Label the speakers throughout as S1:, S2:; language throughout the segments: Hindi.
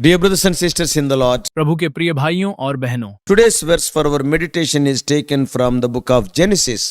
S1: Dear brothers and sisters in the Lord,
S2: प्रभु के प्रिय भाइयों और बहनों,
S1: today's verse for our meditation is taken from the book of Genesis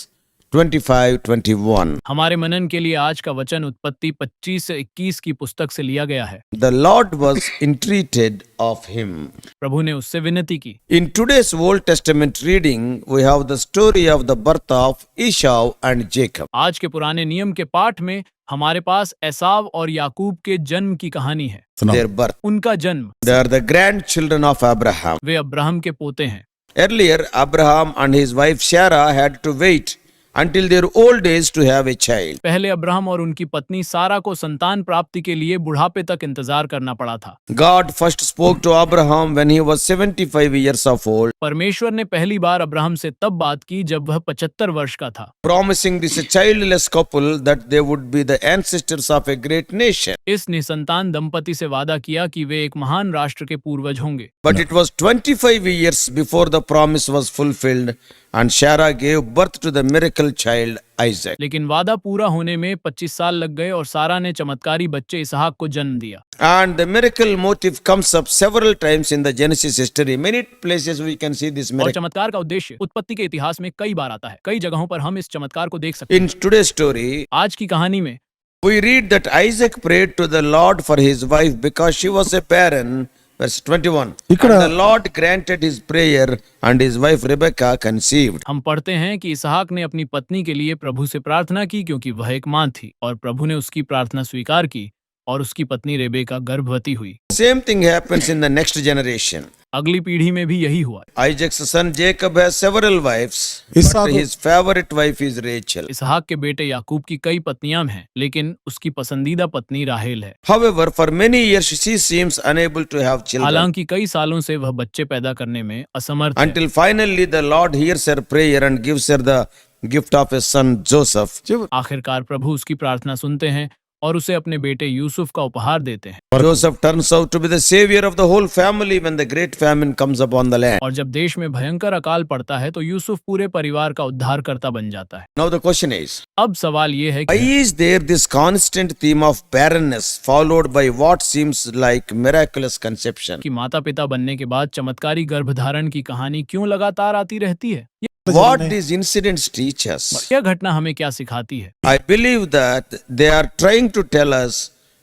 S1: 25:21.
S2: हमारे मनन के लिए आज का वचन उत्पत्ति 25 से 21 की पुस्तक से लिया गया है।
S1: The Lord was entreated of him.
S2: प्रभु ने उससे विनती की।
S1: In today's Old Testament reading, we have the story of the birth of Esau and Jacob.
S2: आज के पुराने नियम के पाठ में हमारे पास एसाव और याकूब के जन्म की कहानी है।
S1: Their birth.
S2: उनका जन्म,
S1: They are the grandchildren of Abraham.
S2: Way Abraham के पोते हैं।
S1: Earlier, Abraham and his wife Sarah had to wait until their old age to have a child.
S2: पहले अब्राहम और उनकी पत्नी सारा को संतान प्राप्ति के लिए बुढ़ापे तक इंतजार करना पड़ा था।
S1: God first spoke to Abraham when he was 75 years of old,
S2: परमेश्वर ने पहली बार अब्राहम से तब बात की जब वह 75 वर्ष का था,
S1: promising this childless couple that they would be the ancestors of a great nation.
S2: इस निसंतान दंपति से वादा किया कि वे एक महान राष्ट्र के पूर्वज होंगे।
S1: But it was 25 years before the promise was fulfilled and Sarah gave birth to the miracle child Isaac.
S2: लेकिन वादा पूरा होने में 25 साल लग गए और सारा ने चमत्कारी बच्चे इसहाक को जन्म दिया।
S1: And the miracle motive comes up several times in the Genesis history. Many places we can see this
S2: और
S1: miracle.
S2: चमत्कार का उद्देश्य उत्पत्ति के इतिहास में कई बार आता है। कई जगहों पर हम इस चमत्कार को देख सकते हैं।
S1: In today's story,
S2: आज की कहानी में
S1: we read that Isaac prayed to the Lord for his wife because she was a barren. Verse 21. And the Lord granted his prayer and his wife Rebecca conceived.
S2: हम पढ़ते हैं कि इसहाक ने अपनी पत्नी के लिए प्रभु से प्रार्थना की क्योंकि वह एक मां थी, और प्रभु ने उसकी प्रार्थना स्वीकार की और उसकी पत्नी रेबेका गर्भवती हुई।
S1: Same thing happens in the next generation.
S2: अगली पीढ़ी में भी यही हुआ।
S1: Isaac's son Jacob has several wives, but his favorite wife is Rachel.
S2: इसहाक के बेटे याकूब की कई पत्नियां हैं, लेकिन उसकी पसंदीदा पत्नी राहेल है।
S1: However, for many years she seems unable to have children
S2: हालांकि कई सालों से वह बच्चे पैदा करने में असमर्थ है,
S1: until finally the Lord hears her prayer and gives her the gift of his son Joseph.
S2: आखिरकार प्रभु उसकी प्रार्थना सुनते हैं और उसे अपने बेटे यूसुफ का उपहार देते हैं।
S1: Joseph turns out to be the savior of the whole family when the great famine comes upon the land.
S2: और जब देश में भयंकर अकाल पड़ता है तो यूसुफ पूरे परिवार का उद्धारकर्ता बन जाता है।
S1: Now the question is,
S2: अब सवाल ये है
S1: why
S2: कि
S1: is there this constant theme of barrenness followed by what seems like miraculous conception?
S2: माता पिता बनने के बाद चमत्कारी गर्भधारण की कहानी क्यों लगातार आती रहती है?
S1: What these incidents teach us?
S2: यह घटना हमें क्या सिखाती है?
S1: I believe that they are trying to tell us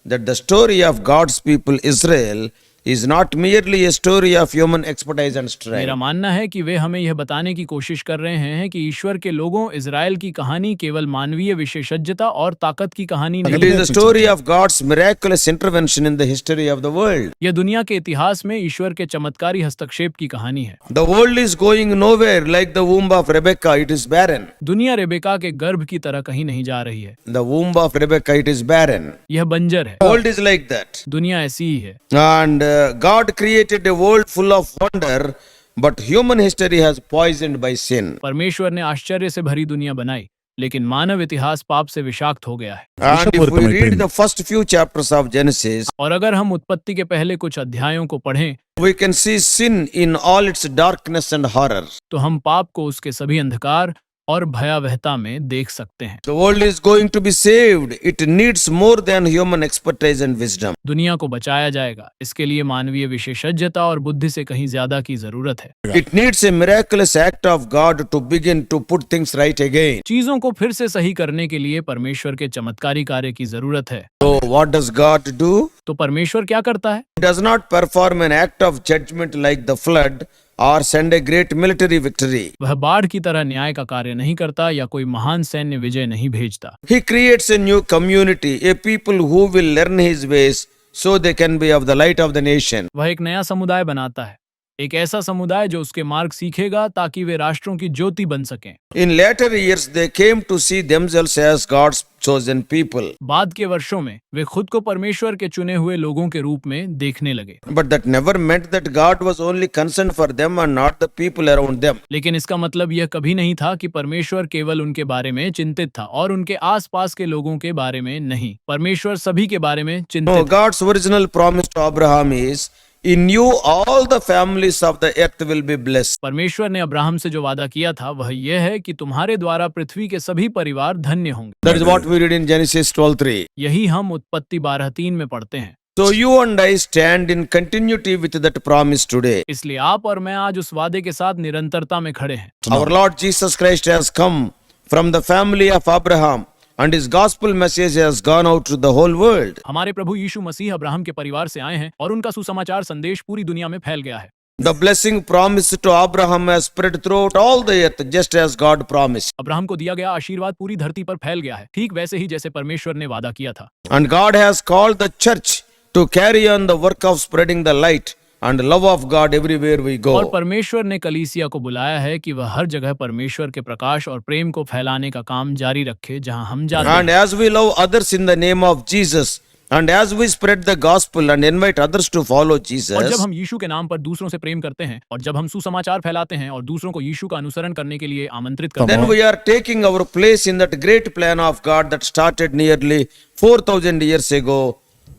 S1: that the story of God's people Israel is not merely a story of human expertise and strength.
S2: मेरा मानना है कि वे हमें यह बताने की कोशिश कर रहे हैं कि ईश्वर के लोगों इजराइल की कहानी केवल मानवीय विशेषज्ञता और ताकत की कहानी
S1: It
S2: नहीं
S1: is the story of God's miraculous intervention in the history of the world.
S2: यह दुनिया के इतिहास में ईश्वर के चमत्कारी हस्तक्षेप की कहानी है।
S1: The world is going nowhere like the womb of Rebecca, it is barren.
S2: दुनिया रेबेका के गर्भ की तरह कहीं नहीं जा रही है।
S1: The womb of Rebecca, it is barren.
S2: यह बंजर है।
S1: The world is like that.
S2: दुनिया ऐसी ही है।
S1: And God created a world full of wonder, but human history has poisoned by sin.
S2: परमेश्वर ने आश्चर्य से भरी दुनिया बनाई, लेकिन मानव इतिहास पाप से विषाक्त हो गया है।
S1: And if we read the first few chapters of Genesis,
S2: और अगर हम उत्पत्ति के पहले कुछ अध्यायों को पढ़ें
S1: we can see sin in all its darkness and horror.
S2: तो हम पाप को उसके सभी अंधकार और भयावहता में देख सकते हैं।
S1: The world is going to be saved. It needs more than human expertise and wisdom.
S2: दुनिया को बचाया जाएगा, इसके लिए मानवीय विशेषज्ञता और बुद्धि से कहीं ज्यादा की जरूरत है।
S1: It needs a miraculous act of God to begin to put things right again.
S2: चीजों को फिर से सही करने के लिए परमेश्वर के चमत्कारी कार्य की जरूरत है।
S1: So what does God do?
S2: तो परमेश्वर क्या करता है?
S1: He does not perform an act of judgment like the flood or send a great military victory.
S2: वह बाढ़ की तरह न्याय का कार्य नहीं करता या कोई महान सैन्य विजय नहीं भेजता।
S1: He creates a new community, a people who will learn his ways so they can be of the light of the nation.
S2: वह एक नया समुदाय बनाता है, एक ऐसा समुदाय जो उसके मार्ग सीखेगा ताकि वे राष्ट्रों की ज्योति बन सकें।
S1: In later years, they came to see themselves as God's chosen people.
S2: बाद के वर्षों में वे खुद को परमेश्वर के चुने हुए लोगों के रूप में देखने लगे।
S1: But that never meant that God was only concerned for them and not the people around them.
S2: लेकिन इसका मतलब यह कभी नहीं था कि परमेश्वर केवल उनके बारे में चिंतित था और उनके आसपास के लोगों के बारे में नहीं। परमेश्वर सभी के बारे में चिंतित
S1: No,
S2: है।
S1: God's original promise to Abraham is, in you all the families of the earth will be blessed.
S2: परमेश्वर ने अब्राहम से जो वादा किया था वह यह है कि तुम्हारे द्वारा पृथ्वी के सभी परिवार धन्य होंगे।
S1: That is what we read in Genesis 12:3.
S2: यही हम उत्पत्ति 12:3 में पढ़ते हैं।
S1: So you and I stand in continuity with that promise today.
S2: इसलिए आप और मैं आज उस वादे के साथ निरंतरता में खड़े हैं।
S1: Our Lord Jesus Christ has come from the family of Abraham, and his gospel message has gone out to the whole world.
S2: हमारे प्रभु यीशु मसीह अब्राहम के परिवार से आए हैं और उनका सुसमाचार संदेश पूरी दुनिया में फैल गया है।
S1: The blessing promised to Abraham has spread throughout all the earth, just as God promised.
S2: Abraham को दिया गया आशीर्वाद पूरी धरती पर फैल गया है, ठीक वैसे ही जैसे परमेश्वर ने वादा किया था।
S1: And God has called the church to carry on the work of spreading the light and love of God everywhere we
S2: और
S1: go.
S2: परमेश्वर ने कलीसिया को बुलाया है कि वह हर जगह परमेश्वर के प्रकाश और प्रेम को फैलाने का काम जारी रखे जहां हम जाते
S1: And
S2: हैं।
S1: as we love others in the name of Jesus, and as we spread the gospel and invite others to follow
S2: और जब
S1: Jesus,
S2: हम यीशु के नाम पर दूसरों से प्रेम करते हैं और जब हम सुसमाचार फैलाते हैं और दूसरों को यीशु का अनुसरण करने के लिए आमंत्रित करते
S1: then
S2: हैं,
S1: we are taking our place in that great plan of God that started nearly 4,000 years ago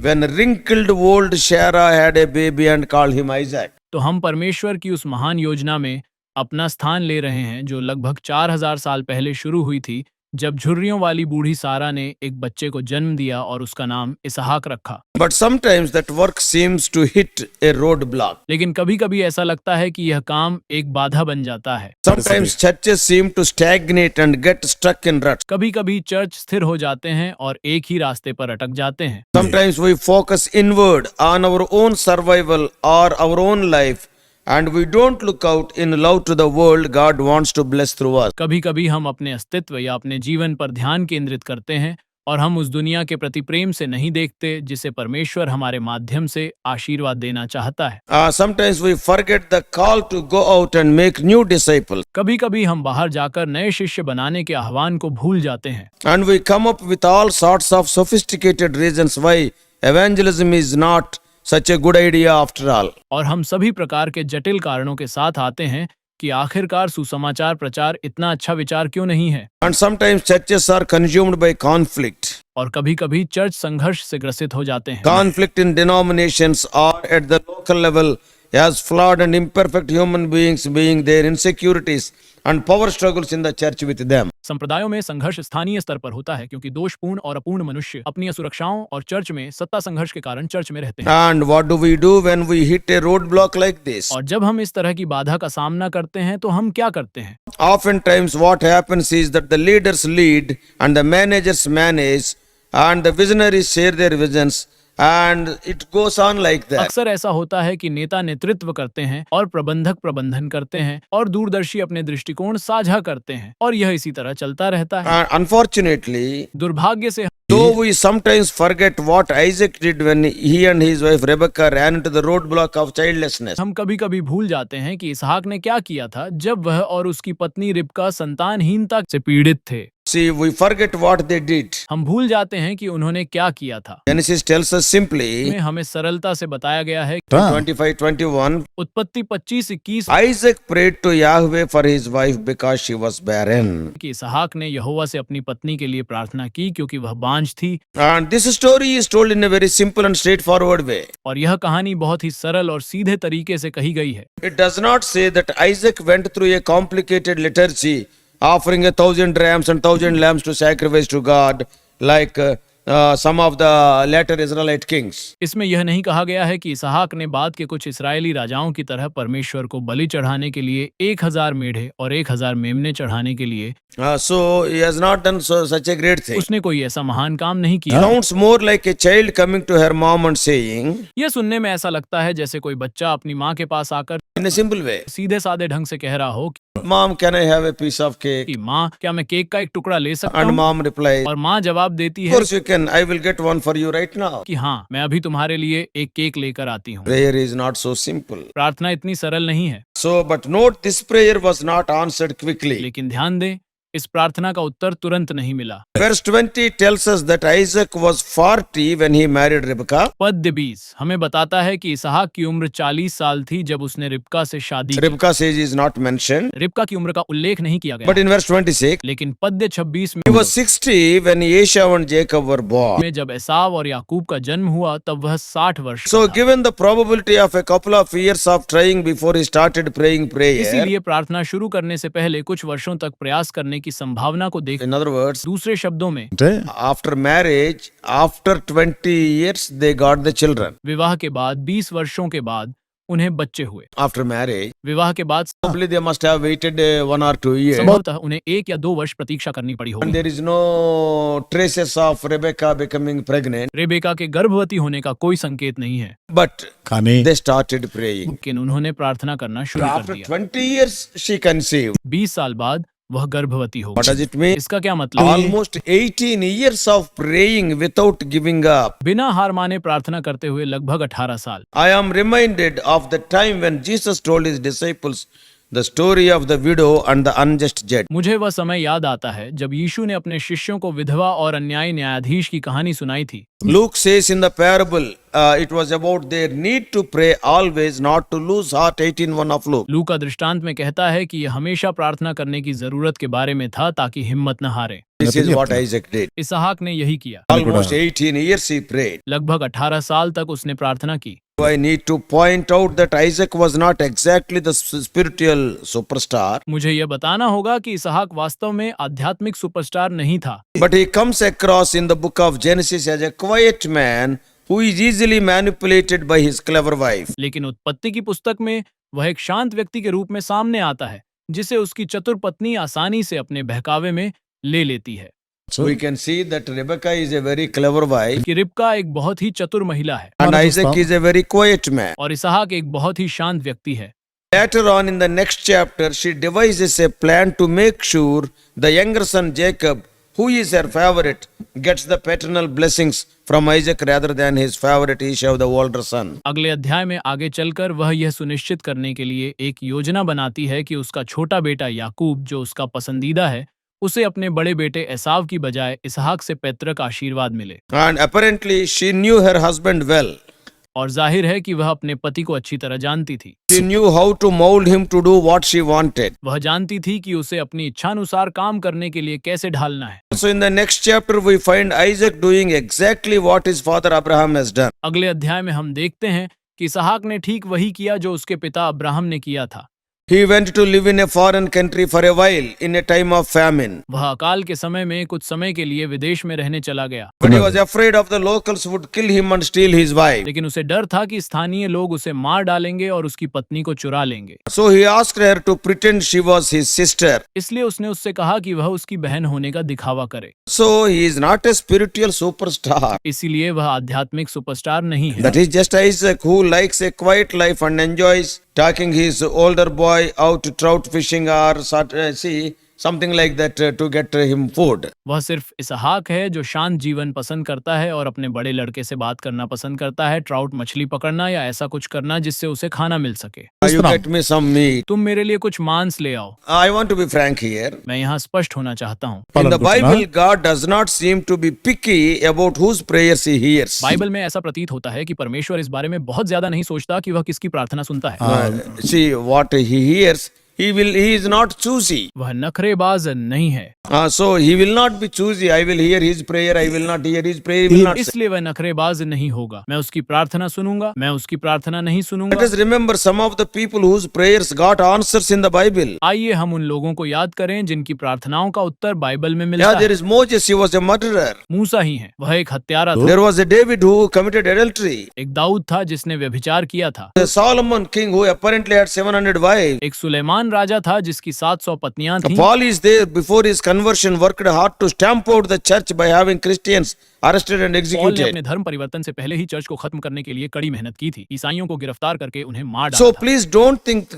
S1: when wrinkled old Sarah had a baby and called him Isaac.
S2: तो हम परमेश्वर की उस महान योजना में अपना स्थान ले रहे हैं जो लगभग 4000 साल पहले शुरू हुई थी, जब झुर्रियों वाली बूढ़ी सारा ने एक बच्चे को जन्म दिया और उसका नाम इसहाक रखा।
S1: But sometimes that work seems to hit a roadblock.
S2: लेकिन कभी-कभी ऐसा लगता है कि यह काम एक बाधा बन जाता है।
S1: Sometimes churches seem to stagnate and get stuck in ruts.
S2: कभी-कभी चर्च स्थिर हो जाते हैं और एक ही रास्ते पर अटक जाते हैं।
S1: Sometimes we focus inward on our own survival or our own life, and we don't look out in love to the world God wants to bless through us.
S2: कभी-कभी हम अपने अस्तित्व या अपने जीवन पर ध्यान केंद्रित करते हैं और हम उस दुनिया के प्रति प्रेम से नहीं देखते जिसे परमेश्वर हमारे माध्यम से आशीर्वाद देना चाहता है।
S1: Sometimes we forget the call to go out and make new disciples,
S2: कभी-कभी हम बाहर जाकर नए शिष्य बनाने के आह्वान को भूल जाते हैं
S1: and we come up with all sorts of sophisticated reasons why evangelism is not such a good idea after all.
S2: और हम सभी प्रकार के जटिल कारणों के साथ आते हैं कि आखिरकार सुसमाचार प्रचार इतना अच्छा विचार क्यों नहीं है।
S1: And sometimes churches are consumed by conflict.
S2: और कभी-कभी चर्च संघर्ष से ग्रसित हो जाते हैं।
S1: Conflict in denominations or at the local level as flawed and imperfect human beings being their insecurities and power struggles in the church with them.
S2: संप्रदायों में संघर्ष स्थानीय स्तर पर होता है क्योंकि दोषपूर्ण और अपूर्ण मनुष्य अपनी असुरक्षाओं और चर्च में सत्ता संघर्ष के कारण चर्च में रहते हैं।
S1: And what do we do when we hit a roadblock like this?
S2: और जब हम इस तरह की बाधा का सामना करते हैं तो हम क्या करते हैं?
S1: Oftentimes what happens is that the leaders lead and the managers manage and the visionaries share their visions and it goes on like that.
S2: अक्सर ऐसा होता है कि नेता नेतृत्व करते हैं और प्रबंधक प्रबंधन करते हैं और दूरदर्शी अपने दृष्टिकोण साझा करते हैं और यह इसी तरह चलता रहता है।
S1: Unfortunately,
S2: दुर्भाग्य से
S1: though we sometimes forget what Isaac did when he and his wife Rebecca ran into the roadblock of childlessness.
S2: हम कभी-कभी भूल जाते हैं कि इसहाक ने क्या किया था जब वह और उसकी पत्नी रिबका संतानहीनता से पीड़ित थे।
S1: See, we forget what they did.
S2: हम भूल जाते हैं कि उन्होंने क्या किया था।
S1: Genesis tells us simply,
S2: में हमें सरलता से बताया गया है।
S1: 25-21,
S2: उत्पत्ति 25-21
S1: Isaac prayed to Yahweh for his wife because she was barren.
S2: कि इसहाक ने यहोवा से अपनी पत्नी के लिए प्रार्थना की क्योंकि वह बांझ थी।
S1: And this story is told in a very simple and straightforward way.
S2: और यह कहानी बहुत ही सरल और सीधे तरीके से कही गई है।
S1: It does not say that Isaac went through a complicated liturgy, offering 1,000 rams and 1,000 lambs to sacrifice to God, like some of the later Israelite kings.
S2: इसमें यह नहीं कहा गया है कि इसहाक ने बाद के कुछ इस्राएली राजाओं की तरह परमेश्वर को बलि चढ़ाने के लिए 1000 मेढ़े और 1000 मेमने चढ़ाने के लिए
S1: So he has not done such a great thing.
S2: उसने कोई ऐसा महान काम नहीं किया।
S1: Sounds more like a child coming to her mom and saying,
S2: यह सुनने में ऐसा लगता है जैसे कोई बच्चा अपनी माँ के पास आकर
S1: in a simple way,
S2: सीधे साधे ढंग से कह रहा हो
S1: Mom, can I have a piece of cake?
S2: कि माँ क्या मैं केक का एक टुकड़ा ले सकता
S1: And
S2: हूँ?
S1: mom replies,
S2: और माँ जवाब देती
S1: of
S2: है
S1: course you can. I will get one for you right now.
S2: कि हाँ मैं अभी तुम्हारे लिए एक केक लेकर आती हूँ।
S1: Prayer is not so simple.
S2: प्रार्थना इतनी सरल नहीं है।
S1: So, but note this prayer was not answered quickly.
S2: लेकिन ध्यान दें इस प्रार्थना का उत्तर तुरंत नहीं मिला।
S1: Verse 20 tells us that Isaac was 40 when he married Rebekah.
S2: पद 20 हमें बताता है कि इसहाक की उम्र 40 साल थी जब उसने रिबका से शादी की।
S1: Rebekah's age is not mentioned.
S2: रिबका की उम्र का उल्लेख नहीं किया
S1: But
S2: गया,
S1: in verse 26,
S2: लेकिन पद 26
S1: he was 60 when Esau and Jacob were born.
S2: में जब एसाव और याकूब का जन्म हुआ तब वह 60 वर्ष
S1: So,
S2: का था।
S1: given the probability of a couple of years of trying before he started praying prayer,
S2: इसीलिए प्रार्थना शुरू करने से पहले कुछ वर्षों तक प्रयास करने की संभावना को देख।
S1: In other words,
S2: दूसरे शब्दों में,
S3: అంటే
S1: after marriage, after 20 years, they got the children.
S2: विवाह के बाद 20 वर्षों के बाद उन्हें बच्चे हुए।
S1: After marriage,
S2: विवाह के बाद
S1: probably they must have waited 1 or 2 years.
S2: संभवतः उन्हें 1 या 2 वर्ष प्रतीक्षा करनी पड़ी
S1: And
S2: होगी।
S1: there is no traces of Rebecca becoming pregnant.
S2: Rebecca के गर्भवती होने का कोई संकेत नहीं है,
S1: But
S3: కానీ
S1: they started praying.
S2: लेकिन उन्होंने प्रार्थना करना शुरू कर
S1: After
S2: दिया।
S1: 20 years, she conceived.
S2: 20 साल बाद वह गर्भवती हो
S1: What
S2: गई।
S1: does it mean?
S2: इसका क्या मतलब है?
S1: Almost 18 years of praying without giving up.
S2: बिना हार माने प्रार्थना करते हुए लगभग 18 साल।
S1: I am reminded of the time when Jesus told his disciples the story of the widow and the unjust judge.
S2: मुझे वह समय याद आता है जब यीशु ने अपने शिष्यों को विधवा और अन्यायी न्यायाधीश की कहानी सुनाई थी।
S1: Luke says in the parable, it was about their need to pray always, not to lose heart. 18:1 of Luke.
S2: लू का दृष्टांत में कहता है कि यह हमेशा प्रार्थना करने की जरूरत के बारे में था ताकि हिम्मत न हारे।
S1: This is what Isaac did.
S2: इसहाक ने यही किया।
S1: Almost 18 years he prayed.
S2: लगभग 18 साल तक उसने प्रार्थना की।
S1: I need to point out that Isaac was not exactly the spiritual superstar,
S2: मुझे यह बताना होगा कि इसहाक वास्तव में आध्यात्मिक सुपरस्टार नहीं था,
S1: but he comes across in the book of Genesis as a quiet man who is easily manipulated by his clever wife.
S2: लेकिन उत्पत्ति की पुस्तक में वह एक शांत व्यक्ति के रूप में सामने आता है जिसे उसकी चतुर पत्नी आसानी से अपने बहकावे में ले लेती है।
S1: We can see that Rebecca is a very clever wife
S2: कि रिबका एक बहुत ही चतुर महिला है
S1: and Isaac is a very quiet man.
S2: और इसहाक एक बहुत ही शांत व्यक्ति है।
S1: Later on in the next chapter, she devises a plan to make sure the younger son Jacob, who is her favorite, gets the paternal blessings from Isaac rather than his favorite Esau, the older son.
S2: अगले अध्याय में आगे चलकर वह यह सुनिश्चित करने के लिए एक योजना बनाती है कि उसका छोटा बेटा याकूब, जो उसका पसंदीदा है, उसे अपने बड़े बेटे एसाव की बजाय इसहाक से पैतृक आशीर्वाद मिले।
S1: And apparently she knew her husband well.
S2: और जाहिर है कि वह अपने पति को अच्छी तरह जानती थी।
S1: She knew how to mold him to do what she wanted.
S2: वह जानती थी कि उसे अपनी इच्छानुसार काम करने के लिए कैसे ढालना है।
S1: So in the next chapter we find Isaac doing exactly what his father Abraham has done.
S2: अगले अध्याय में हम देखते हैं कि इसहाक ने ठीक वही किया जो उसके पिता अब्राहम ने किया था।
S1: He went to live in a foreign country for a while in a time of famine.
S2: वह अकाल के समय में कुछ समय के लिए विदेश में रहने चला गया,
S1: But he was afraid of the locals would kill him and steal his wife.
S2: लेकिन उसे डर था कि स्थानीय लोग उसे मार डालेंगे और उसकी पत्नी को चुरा लेंगे।
S1: So he asked her to pretend she was his sister.
S2: इसलिए उसने उससे कहा कि वह उसकी बहन होने का दिखावा करे।
S1: So he is not a spiritual superstar.
S2: इसीलिए वह आध्यात्मिक सुपरस्टार नहीं है।
S1: That is just Isaac who likes a quiet life and enjoys taking his older boy out trout fishing or something like that to get him food.
S2: वह सिर्फ इसहाक है जो शांत जीवन पसंद करता है और अपने बड़े लड़के से बात करना पसंद करता है, ट्राउट मछली पकड़ना या ऐसा कुछ करना जिससे उसे खाना मिल सके।
S1: You get me some meat.
S2: तुम मेरे लिए कुछ मांस ले आओ।
S1: I want to be frank here.
S2: मैं यहाँ स्पष्ट होना चाहता हूँ।
S1: In the Bible, God does not seem to be picky about whose prayers he hears.
S2: Bible में ऐसा प्रतीत होता है कि परमेश्वर इस बारे में बहुत ज्यादा नहीं सोचता कि वह किसकी प्रार्थना सुनता है।
S1: See what he hears. He is not choosy.
S2: वह नखरेबाज नहीं है,
S1: So he will not be choosy. I will hear his prayer. I will not hear his prayer. He will not say.
S2: इसलिए वह नखरेबाज नहीं होगा। मैं उसकी प्रार्थना सुनूंगा, मैं उसकी प्रार्थना नहीं
S1: Let
S2: सुनूंगा।
S1: us remember some of the people whose prayers got answers in the Bible.
S2: आइए हम उन लोगों को याद करें जिनकी प्रार्थनाओं का उत्तर बाइबल में मिलता
S1: Yeah, there
S2: है।
S1: is Moses. He was a murderer.
S2: मूसा ही है, वह एक हत्यारा था।
S1: There was a David who committed adultery.
S2: एक दाऊद था जिसने व्यभिचार किया था।
S1: The Solomon king who apparently had 700 wives.
S2: एक सुलेमान राजा था जिसकी 700 पत्नियां थीं।
S1: Paul is there before his conversion, worked hard to stamp out the church by having Christians arrested and
S2: Paul ने
S1: executed.
S2: अपने धर्म परिवर्तन से पहले ही चर्च को खत्म करने के लिए कड़ी मेहनत की थी, ईसाइयों को गिरफ्तार करके उन्हें मार डाला
S1: So
S2: था।
S1: please don't think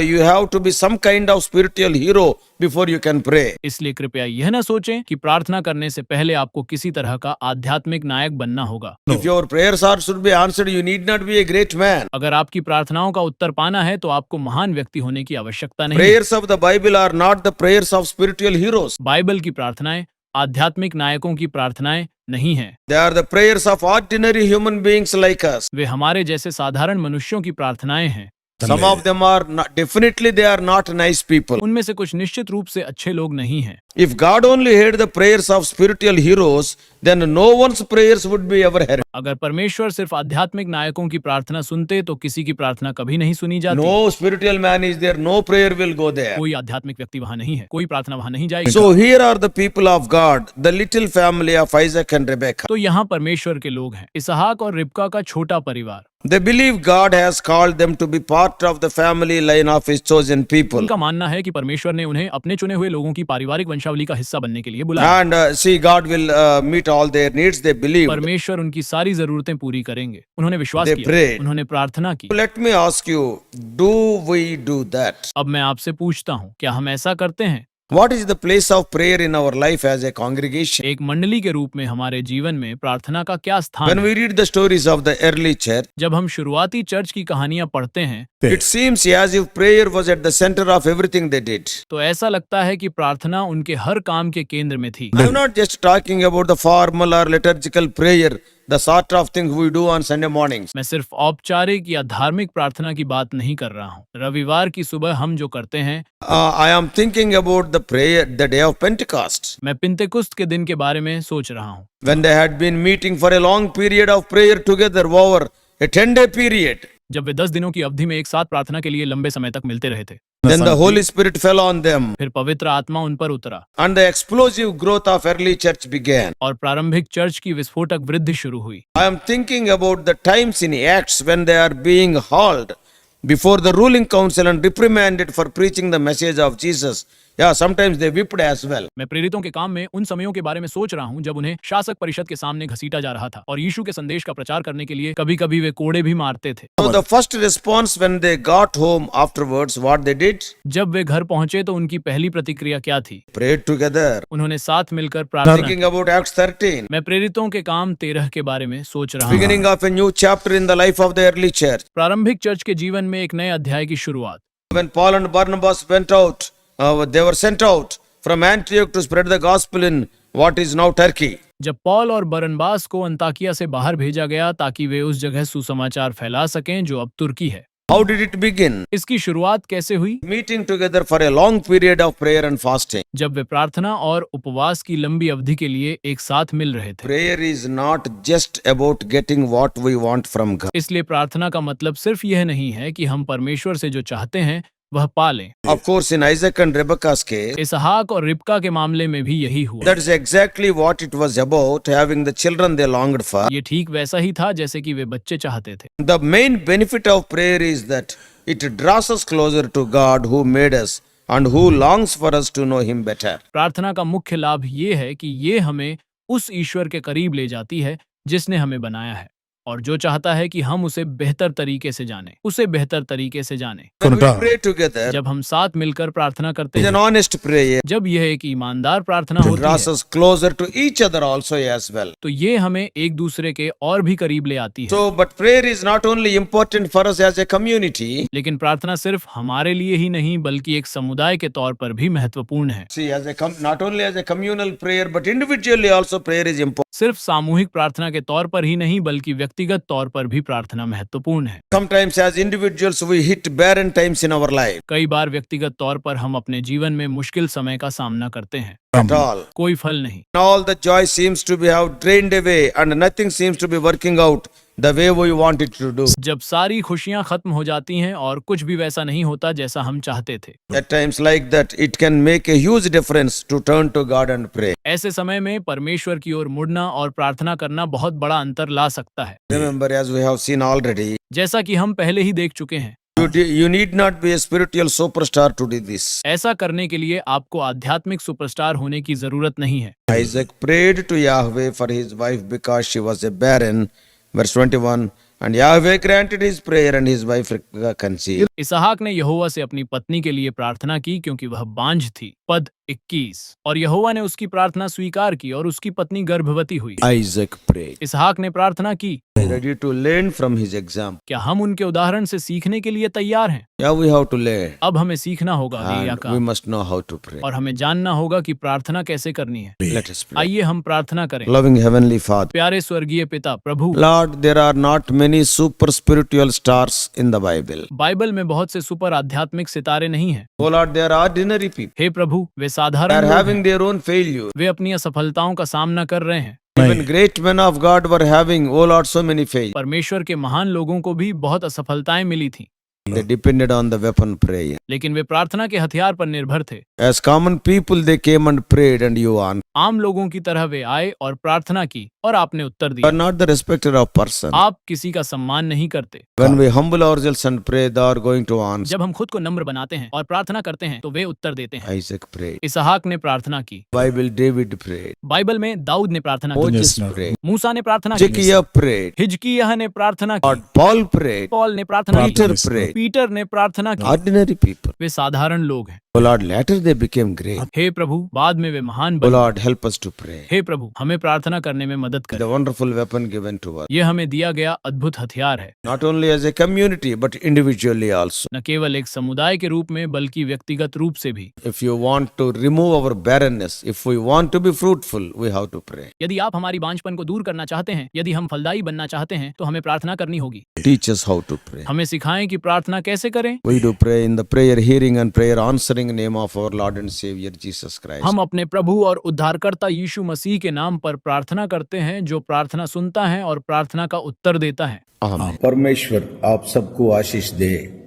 S1: you have to be some kind of spiritual hero before you can pray.
S2: इसलिए कृपया यह न सोचें कि प्रार्थना करने से पहले आपको किसी तरह का आध्यात्मिक नायक बनना होगा।
S1: If your prayers are should be answered, you need not be a great man.
S2: अगर आपकी प्रार्थनाओं का उत्तर पाना है तो आपको महान व्यक्ति होने की आवश्यकता नहीं है।
S1: Prayers of the Bible are not the prayers of spiritual heroes.
S2: Bible की प्रार्थनाएं आध्यात्मिक नायकों की प्रार्थनाएं नहीं हैं।
S1: They are the prayers of ordinary human beings like us.
S2: वे हमारे जैसे साधारण मनुष्यों की प्रार्थनाएं हैं।
S1: Some of them are not, definitely they are not nice people.
S2: उनमें से कुछ निश्चित रूप से अच्छे लोग नहीं हैं।
S1: If God only heard the prayers of spiritual heroes, then no one's prayers would be ever heard.
S2: अगर परमेश्वर सिर्फ आध्यात्मिक नायकों की प्रार्थना सुनते तो किसी की प्रार्थना कभी नहीं सुनी जाती।
S1: No spiritual man is there, no prayer will go there.
S2: कोई आध्यात्मिक व्यक्ति वहां नहीं है, कोई प्रार्थना वहां नहीं जाएगी।
S1: So here are the people of God, the little family of Isaac and Rebekah.
S2: तो यहाँ परमेश्वर के लोग हैं, इसहाक और रिबका का छोटा परिवार।
S1: They believe God has called them to be part of the family line of His chosen people.
S2: उनका मानना है कि परमेश्वर ने उन्हें अपने चुने हुए लोगों की पारिवारिक वंशावली का हिस्सा बनने के लिए बुलाया।
S1: And see, God will meet all their needs. They believe.
S2: परमेश्वर उनकी सारी जरूरतें पूरी करेंगे। उन्होंने विश्वास
S1: They
S2: किया,
S1: prayed.
S2: उन्होंने प्रार्थना की।
S1: Let me ask you, do we do that?
S2: अब मैं आपसे पूछता हूँ, क्या हम ऐसा करते हैं?
S1: What is the place of prayer in our life as a congregation?
S2: एक मंडली के रूप में हमारे जीवन में प्रार्थना का क्या स्थान
S1: When
S2: है?
S1: we read the stories of the early church,
S2: जब हम शुरुआती चर्च की कहानियां पढ़ते हैं
S1: it seems as if prayer was at the center of everything they did.
S2: तो ऐसा लगता है कि प्रार्थना उनके हर काम के केंद्र में थी।
S1: I'm not just talking about the formal or liturgical prayer, the sort of thing we do on Sunday mornings.
S2: मैं सिर्फ औपचारिक या धार्मिक प्रार्थना की बात नहीं कर रहा हूँ। रविवार की सुबह हम जो करते हैं,
S1: I am thinking about the prayer, the day of Pentecost,
S2: मैं पिंतेकुस्त के दिन के बारे में सोच रहा हूँ,
S1: when they had been meeting for a long period of prayer together over a 10-day period.
S2: जब वे 10 दिनों की अवधि में एक साथ प्रार्थना के लिए लंबे समय तक मिलते रहे थे।
S1: Then the Holy Spirit fell on them,
S2: फिर पवित्र आत्मा उन पर उतरा
S1: and the explosive growth of early church began.
S2: और प्रारंभिक चर्च की विस्फोटक वृद्धि शुरू हुई।
S1: I am thinking about the times in Acts when they are being hauled before the ruling council and reprimanded for preaching the message of Jesus. Yeah, sometimes they whipped as well.
S2: मैं प्रेरितों के काम में उन समयों के बारे में सोच रहा हूँ जब उन्हें शासक परिषद के सामने घसीटा जा रहा था और यीशु के संदेश का प्रचार करने के लिए कभी-कभी वे कोड़े भी मारते थे।
S1: So the first response when they got home afterwards, what they did?
S2: जब वे घर पहुंचे तो उनकी पहली प्रतिक्रिया क्या थी?
S1: Prayed together.
S2: उन्होंने साथ मिलकर प्रार्थना की।
S1: Thinking about Acts 13,
S2: मैं प्रेरितों के काम 13 के बारे में सोच रहा हूँ।
S1: beginning of a new chapter in the life of the early church.
S2: प्रारंभिक चर्च के जीवन में एक नए अध्याय की शुरुआत।
S1: When Paul and Barnabas went out, they were sent out from Antioch to spread the gospel in what is now Turkey.
S2: जब पौल और बरनबास को अंताकिया से बाहर भेजा गया ताकि वे उस जगह सुसमाचार फैला सकें जो अब तुर्की है।
S1: How did it begin?
S2: इसकी शुरुआत कैसे हुई?
S1: Meeting together for a long period of prayer and fasting.
S2: जब वे प्रार्थना और उपवास की लंबी अवधि के लिए एक साथ मिल रहे थे।
S1: Prayer is not just about getting what we want from God.
S2: इसलिए प्रार्थना का मतलब सिर्फ यह नहीं है कि हम परमेश्वर से जो चाहते हैं वह पा लें।
S1: Of course, in Isaac and Rebekah's case,
S2: इसहाक और रिबका के मामले में भी यही हुआ।
S1: that is exactly what it was about, having the children they longed for.
S2: ये ठीक वैसा ही था जैसे कि वे बच्चे चाहते थे।
S1: The main benefit of prayer is that it draws us closer to God who made us and who longs for us to know Him better.
S2: प्रार्थना का मुख्य लाभ ये है कि ये हमें उस ईश्वर के करीब ले जाती है जिसने हमें बनाया है और जो चाहता है कि हम उसे बेहतर तरीके से जानें, उसे बेहतर तरीके से जानें।
S1: When we pray together,
S2: जब हम साथ मिलकर प्रार्थना करते
S1: it's an
S2: हैं,
S1: honest prayer.
S2: जब यह एक ईमानदार प्रार्थना
S1: It
S2: होती
S1: draws
S2: है,
S1: us closer to each other also as well.
S2: तो ये हमें एक दूसरे के और भी करीब ले आती है।
S1: So, but prayer is not only important for us as a community.
S2: लेकिन प्रार्थना सिर्फ हमारे लिए ही नहीं बल्कि एक समुदाय के तौर पर भी महत्वपूर्ण है।
S1: See, not only as a communal prayer, but individually also prayer is important.
S2: सिर्फ सामूहिक प्रार्थना के तौर पर ही नहीं बल्कि व्यक्तिगत तौर पर भी प्रार्थना महत्वपूर्ण है।
S1: Sometimes as individuals we hit barren times in our life.
S2: कई बार व्यक्तिगत तौर पर हम अपने जीवन में मुश्किल समय का सामना करते हैं,
S1: At all.
S2: कोई फल नहीं।
S1: All the joy seems to be have drained away and nothing seems to be working out the way we want it to do.
S2: जब सारी खुशियां खत्म हो जाती हैं और कुछ भी वैसा नहीं होता जैसा हम चाहते थे।
S1: At times like that, it can make a huge difference to turn to God and pray.
S2: ऐसे समय में परमेश्वर की ओर मुड़ना और प्रार्थना करना बहुत बड़ा अंतर ला सकता है।
S1: Remember, as we have seen already,
S2: जैसा कि हम पहले ही देख चुके हैं,
S1: you need not be a spiritual superstar to do this.
S2: ऐसा करने के लिए आपको आध्यात्मिक सुपरस्टार होने की जरूरत नहीं है।
S1: Isaac prayed to Yahweh for his wife because she was a barren. Verse 21, and Yahweh granted his prayer and his wife conceived.
S2: इसहाक ने यहोवा से अपनी पत्नी के लिए प्रार्थना की क्योंकि वह बांझ थी। पद 21। और यहोवा ने उसकी प्रार्थना स्वीकार की और उसकी पत्नी गर्भवती हुई।
S1: Isaac prayed.
S2: इसहाक ने प्रार्थना की।
S1: Ready to learn from his example.
S2: क्या हम उनके उदाहरण से सीखने के लिए तैयार हैं?
S1: Yeah, we have to learn.
S2: अब हमें सीखना होगा लिया
S1: And
S2: का,
S1: we must know how to pray.
S2: और हमें जानना होगा कि प्रार्थना कैसे करनी है।
S1: Let us pray.
S2: आइए हम प्रार्थना करें।
S1: Loving Heavenly Father.
S2: प्यारे स्वर्गीय पिता प्रभु,
S1: Lord, there are not many super spiritual stars in the Bible.
S2: Bible में बहुत से सुपर आध्यात्मिक सितारे नहीं हैं।
S1: Oh Lord, they are ordinary people.
S2: Hey Prabhu, way
S1: They
S2: साधारण
S1: are
S2: लोग हैं।
S1: having their own failure.
S2: वे अपनी असफलताओं का सामना कर रहे हैं।
S1: Even great men of God were having, oh Lord, so many failures.
S2: परमेश्वर के महान लोगों को भी बहुत असफलताएं मिली थीं,
S1: They depended on the weapon prayer.
S2: लेकिन वे प्रार्थना के हथियार पर निर्भर थे।
S1: As common people, they came and prayed, and you answered.
S2: आम लोगों की तरह वे आए और प्रार्थना की और आपने उत्तर
S1: You
S2: दिया।
S1: are not the respecter of person.
S2: आप किसी का सम्मान नहीं करते।
S1: When we humble ourselves and pray, they are going to answer.
S2: जब हम खुद को नम्र बनाते हैं और प्रार्थना करते हैं तो वे उत्तर देते हैं।
S1: Isaac prayed.
S2: इसहाक ने प्रार्थना की।
S1: Bible, David prayed.
S2: बाइबल में दाऊद ने प्रार्थना की।
S1: Moses prayed.
S2: मूसा ने प्रार्थना की।
S1: Zacchaeus prayed.
S2: हिजकिय्याह ने प्रार्थना की।
S1: Lord, Paul prayed.
S2: पौल ने प्रार्थना
S1: Peter
S2: की।
S1: prayed.
S2: पीटर ने प्रार्थना की।
S1: Ordinary people.
S2: वे साधारण लोग हैं।
S1: Oh Lord, later they became great.
S2: हे प्रभु, बाद में वे महान
S1: Oh
S2: बने।
S1: Lord, help us to pray.
S2: हे प्रभु, हमें प्रार्थना करने में मदद
S1: The
S2: करें।
S1: wonderful weapon given to us.
S2: ये हमें दिया गया अद्भुत हथियार है,
S1: Not only as a community, but individually also.
S2: न केवल एक समुदाय के रूप में बल्कि व्यक्तिगत रूप से भी।
S1: If you want to remove our barrenness, if we want to be fruitful, we have to pray.
S2: यदि आप हमारी बांझपन को दूर करना चाहते हैं, यदि हम फलदायी बनना चाहते हैं, तो हमें प्रार्थना करनी होगी।
S1: Teach us how to pray.
S2: हमें सिखाएं कि प्रार्थना कैसे करें।
S1: We do pray in the prayer hearing and prayer answering name of our Lord and Savior Jesus Christ.
S2: हम अपने प्रभु और उद्धारकर्ता यीशु मसीह के नाम पर प्रार्थना करते हैं, जो प्रार्थना सुनता है और प्रार्थना का उत्तर देता है।
S1: Amen.
S3: परमेश्वर आप सबको आशीष दे।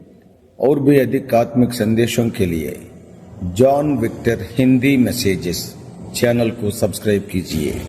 S3: और भी अधिक आत्मिक संदेशों के लिए John Victor Hindi messages channel को सब्सक्राइब कीजिए।